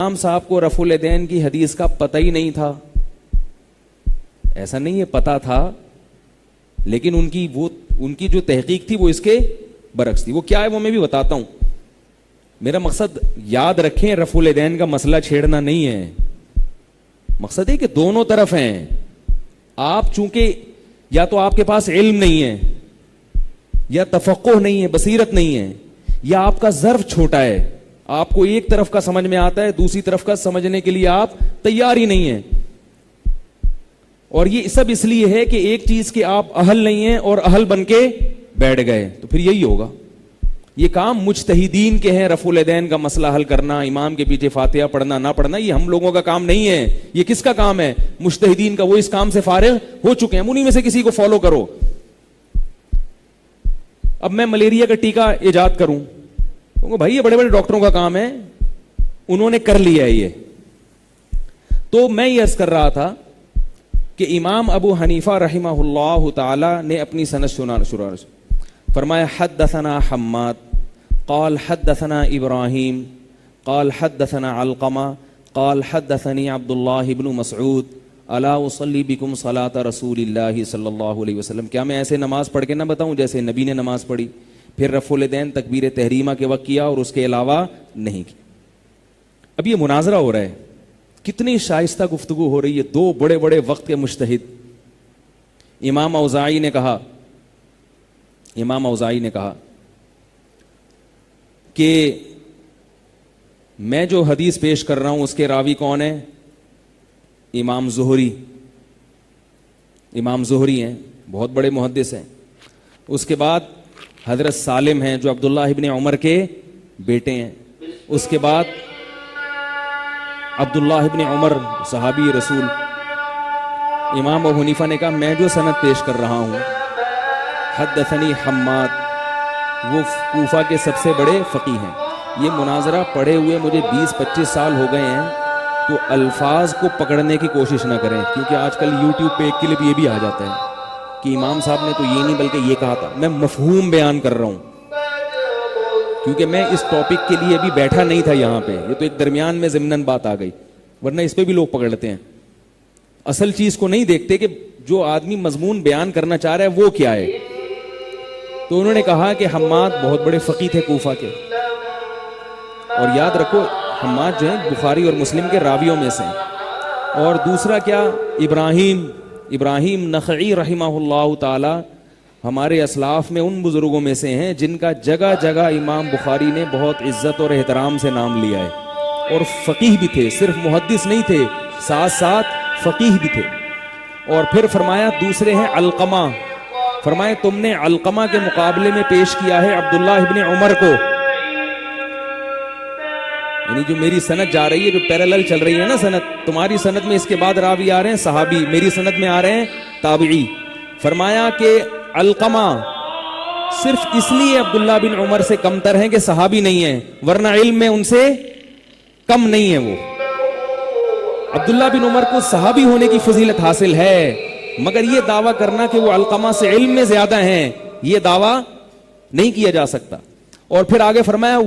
امام صاحب کو رفع الیدین کی حدیث کا پتہ ہی نہیں تھا. ایسا نہیں ہے, پتہ تھا, لیکن ان کی جو تحقیق تھی وہ اس کے برعکس تھی. وہ کیا ہے وہ میں بھی بتاتا ہوں. میرا مقصد یاد رکھیں, رفع الیدین کا مسئلہ چھیڑنا نہیں ہے. مقصد ہے کہ دونوں طرف ہیں. آپ چونکہ یا تو آپ کے پاس علم نہیں ہے, یا تفقہ نہیں ہے, بصیرت نہیں ہے, یا آپ کا ظرف چھوٹا ہے, آپ کو ایک طرف کا سمجھ میں آتا ہے, دوسری طرف کا سمجھنے کے لیے آپ تیار ہی نہیں ہیں. اور یہ سب اس لیے ہے کہ ایک چیز کے آپ اہل نہیں ہیں اور اہل بن کے بیٹھ گئے, تو پھر یہی ہوگا. یہ کام مجتہدین کے ہیں. رفع الیدین کا مسئلہ حل کرنا, امام کے پیچھے فاتحہ پڑھنا نہ پڑھنا, یہ ہم لوگوں کا کام نہیں ہے. یہ کس کا کام ہے؟ مجتہدین کا. وہ اس کام سے فارغ ہو چکے ہیں. انہی میں سے کسی کو فالو کرو. اب میں ملیریا کا ٹیکہ ایجاد کروں, بھائی یہ بڑے بڑے ڈاکٹروں کا کام ہے, انہوں نے کر لیا ہے یہ. تو میں یہ عرض کر رہا تھا کہ امام ابو حنیفہ رحمہ اللہ تعالی نے اپنی سند شروع فرمایا حدثنا حماد قال حدثنا ابراہیم قال حدثنا علقمہ قال حدثني عبد اللہ بن مسعود الا اصلی بکم صلاۃ رسول اللہ صلی اللہ علیہ وسلم. کیا میں ایسے نماز پڑھ کے نہ بتاؤں جیسے نبی نے نماز پڑھی؟ پھر رفع الیدین تکبیر تحریمہ کے وقت کیا اور اس کے علاوہ نہیں کی. اب یہ مناظرہ ہو رہا ہے, کتنی شائستہ گفتگو ہو رہی ہے. دو بڑے بڑے وقت کے مجتہد. امام اوزاعی نے کہا کہ میں جو حدیث پیش کر رہا ہوں اس کے راوی کون ہے؟ امام زہری ہیں, بہت بڑے محدث ہیں. اس کے بعد حضرت سالم ہیں جو عبداللہ ابن عمر کے بیٹے ہیں. اس کے بعد عبداللہ ابن عمر صحابی رسول. امام ابو حنیفہ نے کہا میں جو سند پیش کر رہا ہوں حدثنی حماد, وہ کوفہ کے سب سے بڑے فقیہ ہیں. یہ مناظرہ پڑھے ہوئے مجھے 20-25 سال ہو گئے ہیں, تو الفاظ کو پکڑنے کی کوشش نہ کریں, کیونکہ آج کل یوٹیوب پہ ایک کلپ یہ بھی آ جاتا ہے کہ امام صاحب نے تو یہ نہیں بلکہ یہ کہا تھا. میں مفہوم بیان کر رہا ہوں, کیونکہ میں اس ٹاپک کے لیے ابھی بیٹھا نہیں تھا یہاں پہ. یہ تو ایک درمیان میں ضمناً بات آ گئی, ورنہ اس پہ بھی لوگ پکڑ لیتے ہیں. اصل چیز کو نہیں دیکھتے کہ جو آدمی مضمون بیان کرنا چاہ رہا ہے وہ کیا ہے. تو انہوں نے کہا کہ حماد بہت بڑے فقیہ تھے کوفہ کے, اور یاد رکھو حماد جو ہیں بخاری اور مسلم کے راویوں میں سے. اور دوسرا کیا, ابراہیم نخعی رحمہ اللہ تعالی ہمارے اسلاف میں ان بزرگوں میں سے ہیں جن کا جگہ جگہ امام بخاری نے بہت عزت اور احترام سے نام لیا ہے, اور فقیہ بھی تھے, صرف محدث نہیں تھے, ساتھ ساتھ فقیہ بھی تھے. اور پھر فرمایا دوسرے ہیں علقمہ. فرمایا تم نے علقمہ کے مقابلے میں پیش کیا ہے عبداللہ ابن عمر کو. یعنی جو میری سند جا رہی ہے, جو پیرالل چل رہی ہے نا سند, تمہاری سند میں اس کے بعد راوی آ رہے ہیں صحابی, میری سند میں آ رہے ہیں تابعی. فرمایا کہ علقمہ صرف اس لیے عبداللہ بن عمر سے کم تر ہیں کہ صحابی نہیں ہیں, ورنہ علم میں ان سے کم نہیں ہے. وہ عبداللہ بن عمر کو صحابی ہونے کی فضیلت حاصل ہے, مگر یہ دعویٰ کرنا کہ وہ علقمہ سے علم میں زیادہ ہیں, یہ دعویٰ نہیں کیا جا سکتا. اور پھر آگے فرمایا